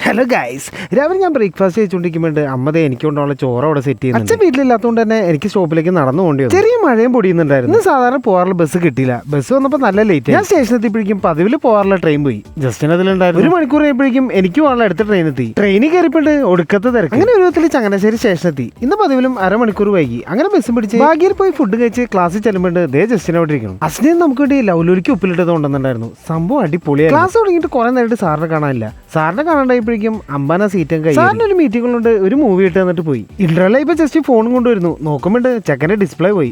Hello guys, രാവിലെ ഞാൻ breakfast കഴിച്ചുകൊണ്ടിരിക്കുമ്പോൾ അമ്മതേ എനിക്ക് കൊണ്ടുള്ള ചോറ് അവിടെ സെറ്റ് ചെയ്യുന്നു. അച്ഛൻ വീട്ടിലില്ലാത്തതുകൊണ്ട് തന്നെ എനിക്ക് സ്റ്റോപ്പിലേക്ക് നടന്നു പോകേണ്ടി വന്നു. ചെറിയ മഴയും പൊടിയുന്നുണ്ടായിരുന്നു. ഇന്ന് സാധാരണ പോകാറുള്ള ബസ് കിട്ടിയില്ല. ബസ് വന്നപ്പോൾ നല്ല ലേറ്റ്. ഞാൻ സ്റ്റേഷൻ എത്തിയപ്പോഴേക്കും പതിവിൽ പോകാറുള്ള ട്രെയിൻ പോയി. ജസ്റ്റിന് അതിലുണ്ടായിരുന്നു. 1 മണിക്കൂർ കഴിയുമ്പോഴേക്കും എനിക്ക് പോകാനുള്ള അടുത്ത ട്രെയിൻ എത്തി. ട്രെയിനിൽ കയറിപ്പോണ്ട് ഒടുക്കത്തെ തിരക്ക്. അങ്ങനെ ഒരു വിധത്തിൽ ചങ്ങനാശ്ശേരി സ്റ്റേഷൻ എത്തി. ഇന്ന് പതിവിലും 1/2 മണിക്കൂർ വൈകി. അങ്ങനെ ബസ് പിടിച്ച് ഭാഗ്യയിൽ പോയി ഫുഡ് കഴിച്ച് ക്ലാസ്സിൽ ചെല്ലുമ്പോൾ ദേ ജസ്റ്റിനെ അവിടെ ഇരിക്കണം. അസ്ലിയും നമുക്ക് വേണ്ടി ലൗലൂരിക്ക് ഉപ്പിലിട്ടത് കൊണ്ടുവന്നിട്ടുണ്ടായിരുന്നു. സംഭവം അടിപൊളിയായി. ക്ലാസ് തുടങ്ങിയിട്ട് കുറെ നേരിട്ട് സാറിനെ കാണാനില്ല. സാറിനെ കാണാണ്ടായപ്പോഴേക്കും അമ്പാന സീറ്റും കഴിയും. സാറിന് ഒരു മീറ്റിംഗ് കൊണ്ട് ഒരു മൂവി ഇട്ട് തന്നിട്ട് പോയി. ഇന്റർവെൽ ഇപ്പൊ ജസ്റ്റ് ഫോണും കൊണ്ടുവരുന്നു. നോക്കുമ്പോണ്ട് ചെക്കന്റെ ഡിസ്പ്ലേ പോയി.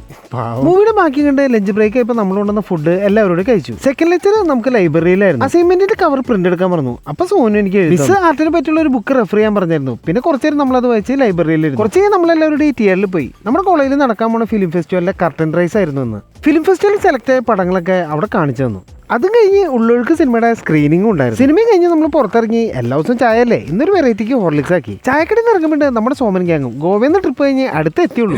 മൂവിയുടെ ബാക്കി കണ്ട് ലഞ്ച് ബ്രേക്ക് ആയപ്പോൾ നമ്മൾ കൊണ്ടുവന്ന ഫുഡ് എല്ലാവരോടും കഴിച്ചു. സെക്കൻഡ് ലെക്ചർ നമുക്ക് ലൈബ്രറിയിലായിരുന്നു. അസൈൻമെന്റിന്റെ കവർ പ്രിന്റ് എടുക്കാൻ പറഞ്ഞു. അപ്പൊ സോനു എനിക്ക് മിസ് ആർട്ടിനെ പറ്റിയുള്ള ഒരു ബുക്ക് റെഫർ ചെയ്യാൻ പറഞ്ഞായിരുന്നു. പിന്നെ കുറച്ചു നേരം നമ്മളത് വായിച്ച് ലൈബ്രറിയിൽ കുറച്ച് കഴിഞ്ഞ് നമ്മളെല്ലാവരുടെ ഈ തിയേറ്ററിൽ പോയി. നമ്മുടെ കോളേജിൽ നടക്കാൻ പോണ ഫിലിം ഫെസ്റ്റിവലിലെ കർട്ടൻ റൈസ് ആയിരുന്നു എന്ന്. ഫിലിം ഫെസ്റ്റിവലിൽ സെലക്ട് ആയ പടങ്ങളൊക്കെ അവിടെ കാണിച്ചു തന്നു. അതും കഴിഞ്ഞ് ഉള്ളൊഴുക്ക് സിനിമയുടെ സ്ക്രീനിങ്ങും ഉണ്ടായിരുന്നു. സിനിമയും കഴിഞ്ഞ് നമ്മൾ പുറത്തിറങ്ങി. എല്ലാ ദിവസവും ചായ അല്ലേ, ഇന്നൊരു വെറൈറ്റിക്ക് ഹോർലിക്സ് ആക്കി. ചായക്കടയിൽ നിന്ന് ഇറങ്ങുമ്പോൾ നമ്മുടെ സോമൻ ഗ്യാങ്ങും ഗോവയിൽ നിന്ന് ട്രിപ്പ് കഴിഞ്ഞ് അടുത്ത് എത്തിയുള്ളൂ.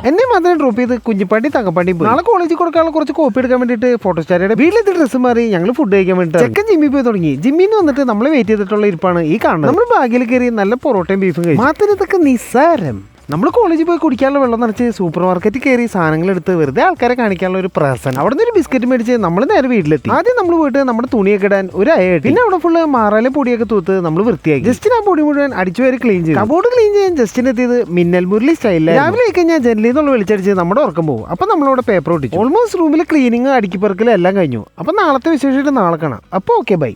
എന്നെ മാത്രം ഡ്രോപ്പ് ചെയ്ത് കുഞ്ഞിപ്പാണ്ടി തങ്കപ്പാണ്ടി പോയി. നാളെ കോളേജിൽ കൊടുക്കാനുള്ള കുറച്ച് കോപ്പി എടുക്കാൻ വേണ്ടിയിട്ട് ഫോട്ടോസ്റ്റാരുടെ വീട്ടിലെത്തി ഡ്രസ്സ് മാറി ഞങ്ങൾ ഫുഡ് കഴിക്കാൻ വേണ്ടിയിട്ട് ചെക്കൻ ജിമ്മിൽ പോയി തുടങ്ങി. ജിമ്മിന്ന് വന്നിട്ട് നമ്മൾ വെയിറ്റ് ചെയ്തിട്ടുള്ള ഇരിപ്പാണ് ഈ കാണുന്നത്. നമ്മൾ ബാഗിൽ കയറി നല്ല പൊറോട്ടയും ബീഫും കഴിച്ചു. മാത്രം ഇതൊക്കെ നിസ്സാരം. നമ്മൾ കോളേജിൽ പോയി കുടിക്കാനുള്ള വെള്ളം നിറച്ച് സൂപ്പർ മാർക്കറ്റിൽ കയറി സാധനങ്ങൾ എടുത്ത് വെറുതെ ആൾക്കാരെ കാണിക്കാനുള്ള ഒരു പ്രസൻ. അവിടെ നിന്ന് ഒരു ബിസ്ക്കറ്റ് മേടിച്ച് നമ്മൾ നേരെ വീട്ടിലെത്തി. ആദ്യം നമ്മൾ പോയിട്ട് നമ്മുടെ തുണിയൊക്കെ ഇടാൻ ഒരു അയട്ടി. പിന്നെ അവിടെ ഫുള്ള് മാറാലെ പൊടിയൊക്കെ തൂത്ത് നമ്മൾ വൃത്തിയാക്കി. ജസ്റ്റിന് ആ പൊടി മുഴുവൻ അടിച്ചു വരെ ക്ലീൻ ചെയ്തു. കബോർഡ് ക്ലീൻ ചെയ്യാൻ ജസ്റ്റിന് എത്തിയത് മിന്നൽ മുരളി സ്റ്റൈലിൽ. രാവിലെ ആയി കഴിഞ്ഞാൽ ജനലിൽ നിന്നുള്ള വിളിച്ചടിച്ച് നമ്മുടെ ഉറക്കം പോകും. അപ്പൊ നമ്മളവിടെ പേപ്പർ ഒട്ടിച്ചു. ഓൾമോസ്റ്റ് റൂമിൽ ക്ലീനിങ് അടുക്കിപ്പറക്കലും എല്ലാം കഴിഞ്ഞു. അപ്പൊ നാളത്തെ വിശേഷിച്ചിട്ട് നാളെ കാണാം. അപ്പൊ ഓക്കെ ബൈ.